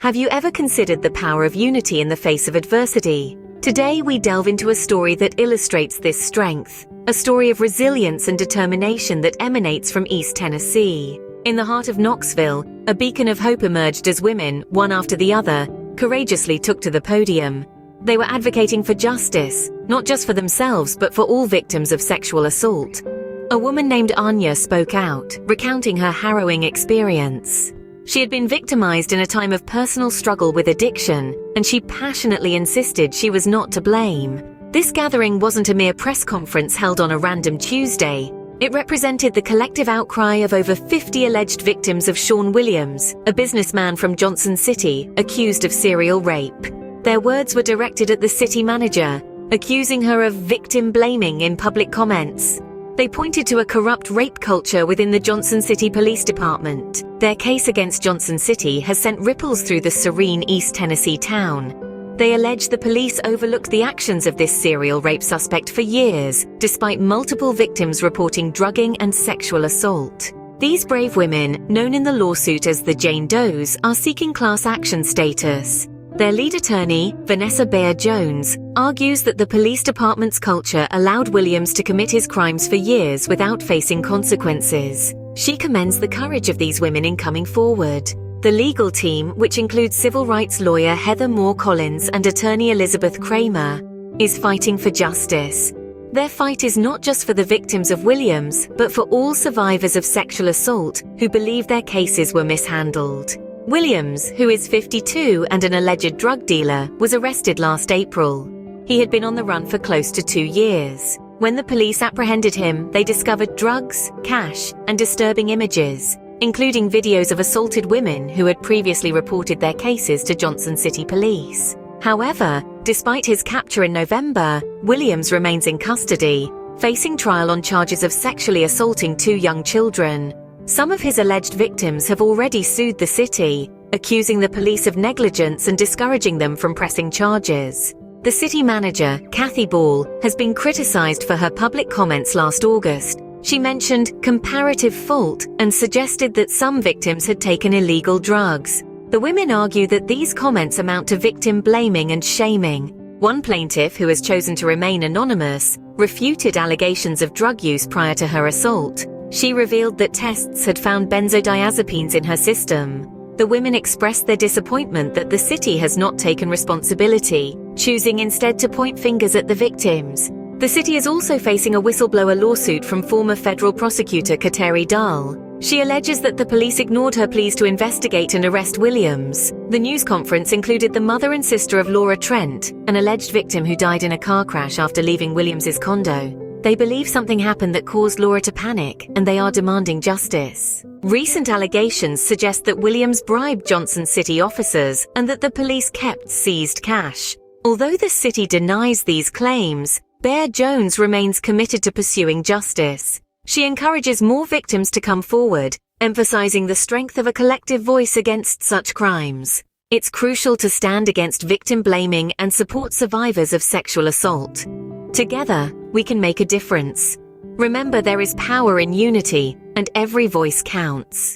Have you ever considered the power of unity in the face of adversity? Today we delve into a story that illustrates this strength, a story of resilience and determination that emanates from East Tennessee. In the heart of Knoxville, a beacon of hope emerged as women, one after the other, courageously took to the podium. They were advocating for justice, not just for themselves but for all victims of sexual assault. A woman named Anya spoke out, recounting her harrowing experience. She had been victimized in a time of personal struggle with addiction, and she passionately insisted she was not to blame. This gathering wasn't a mere press conference held on a random Tuesday. It represented the collective outcry of over 50 alleged victims of Sean Williams, a businessman from Johnson City, accused of serial rape. Their words were directed at the city manager, accusing her of victim blaming in public comments. They pointed to a corrupt rape culture within the Johnson City Police Department. Their case against Johnson City has sent ripples through the serene East Tennessee town. They allege the police overlooked the actions of this serial rape suspect for years, despite multiple victims reporting drugging and sexual assault. These brave women, known in the lawsuit as the Jane Does, are seeking class action status. Their lead attorney, Vanessa Baer-Jones, argues that the police department's culture allowed Williams to commit his crimes for years without facing consequences. She commends the courage of these women in coming forward. The legal team, which includes civil rights lawyer Heather Moore Collins and attorney Elizabeth Kramer, is fighting for justice. Their fight is not just for the victims of Williams, but for all survivors of sexual assault who believe their cases were mishandled. Williams, who is 52 and an alleged drug dealer, was arrested last April. He had been on the run for close to 2 years. When the police apprehended him, they discovered drugs, cash, and disturbing images, including videos of assaulted women who had previously reported their cases to Johnson City Police. However, despite his capture in November, Williams remains in custody, facing trial on charges of sexually assaulting 2 young children. Some of his alleged victims have already sued the city, accusing the police of negligence and discouraging them from pressing charges. The city manager, Kathy Ball, has been criticized for her public comments last August. She mentioned comparative fault and suggested that some victims had taken illegal drugs. The women argue that these comments amount to victim blaming and shaming. One plaintiff, who has chosen to remain anonymous, refuted allegations of drug use prior to her assault. She revealed that tests had found benzodiazepines in her system. The women expressed their disappointment that the city has not taken responsibility, choosing instead to point fingers at the victims. The city is also facing a whistleblower lawsuit from former federal prosecutor Kateri Dahl. She alleges that the police ignored her pleas to investigate and arrest Williams. The news conference included the mother and sister of Laura Trent, an alleged victim who died in a car crash after leaving Williams's condo. They believe something happened that caused Laura to panic, and they are demanding justice. Recent allegations suggest that Williams bribed Johnson City officers and that the police kept seized cash. Although the city denies these claims, Baer-Jones remains committed to pursuing justice. She encourages more victims to come forward, emphasizing the strength of a collective voice against such crimes. It's crucial to stand against victim blaming and support survivors of sexual assault. Together, we can make a difference. Remember, there is power in unity, and every voice counts.